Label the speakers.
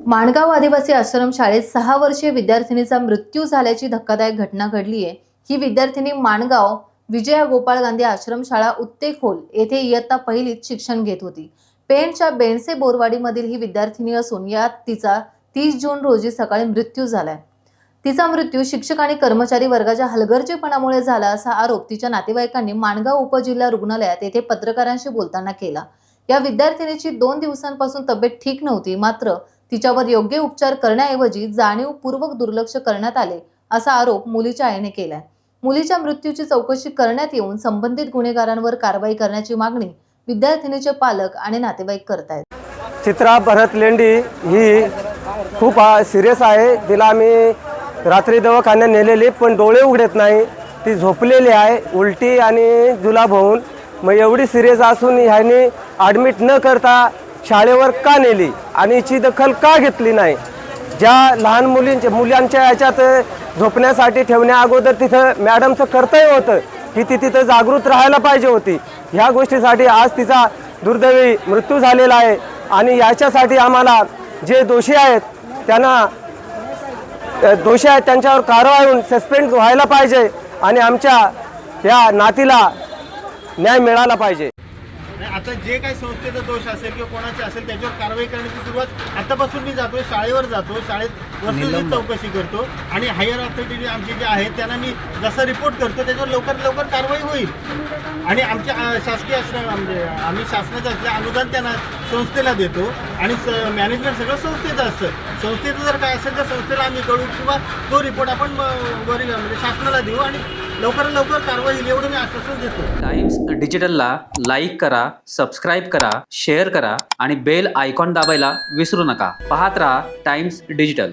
Speaker 1: माणगाव आदिवासी आश्रम शाळेत 6 वर्षीय विद्यार्थिनीचा मृत्यू झाल्याची धक्कादायक घटना घडली आहे। ही विद्यार्थिनी माणगाव विजया गोपाळ गांधी आश्रम शाळा उत्तेखोल येथे इयत्ता पहिलीत शिक्षण घेत होती। पेणच्या बेणसे बोरवाडीमधील ही विद्यार्थिनी असून यात तिचा 30 जून रोजी सकाळी मृत्यू झालाय। तिचा मृत्यू शिक्षक आणि कर्मचारी वर्गाच्या हलगर्जीपणामुळे झाला असा आरोप तिच्या नातेवाईकांनी माणगाव उपजिल्हा रुग्णालयात येथे पत्रकारांशी बोलताना केला। या विद्यार्थिनीची 2 दिवसांपासून तब्येत ठीक नव्हती, मात्र तिच्यावर योग्य उपचार करण्याऐवजी जाणीवपूर्वक दुर्लक्ष करण्यात आले असा आरोप मुलीच्या आईने केलाय। मुलीच्या मृत्यूची चौकशी करण्यात येऊन संबंधित गुन्हेगारांवर कारवाई करण्याची मागणी विद्यार्थिनीचे पालक आणि नातेवाईक करतायत।
Speaker 2: चित्रा भरत लेंडी ही खूप सिरियस आहे। तिला आम्ही रात्री दवाखान्यात नेलेली, पण डोळे उघडत नाही। ती झोपलेली आहे, उलटी आणि जुलाब होऊन। मग एवढी सिरियस असून ह्याने ॲडमिट न करता शाळेवर का नेली आणि हिची दखल का घेतली नाही? ज्या लहान मुलांच्या ह्याच्यात झोपण्यासाठी ठेवण्या अगोदर तिथं मॅडमचं कर्तव्य होतं की ती तिथं जागृत राहायला पाहिजे होती। ह्या गोष्टीसाठी आज तिचा दुर्दैवी मृत्यू झालेला आहे आणि याच्यासाठी आम्हाला जे दोषी आहेत त्यांच्यावर कारवाई होऊन सस्पेंड व्हायला पाहिजे आणि आमच्या या नातीला न्याय मिळाला पाहिजे।
Speaker 3: आता जे काही संस्थेचा दोष असेल किंवा कोणाचे असेल त्याच्यावर कारवाई करण्याची सुरुवात आतापासून मी जातोय, शाळेवर जातो, शाळेत वस्तुनिष्ठ चौकशी करतो आणि हायर अथॉरिटी आमचे जे आहेत त्यांना मी जसा रिपोर्ट करतो त्याच्यावर लवकर कारवाई होईल। आणि आमच्या शासकीय म्हणजे आम्ही शासनाचं असल्या अनुदान त्यांना संस्थेला देतो आणि मॅनेजमेंट सगळं संस्थेचं असतं। संस्थेचं जर काय असेल तर संस्थेला आम्ही कळू किंवा तो रिपोर्ट आपण म्हणजे शासनाला देऊ आणि लवकरात लवकर कारवाई होईल एवढं मी आश्वासन देतो।
Speaker 4: टाइम्स डिजिटलला लाईक करा, सबस्क्राईब करा, शेअर करा आणि बेल आयकॉन दाबायला विसरू नका। पाहत रहा टाइम्स डिजिटल।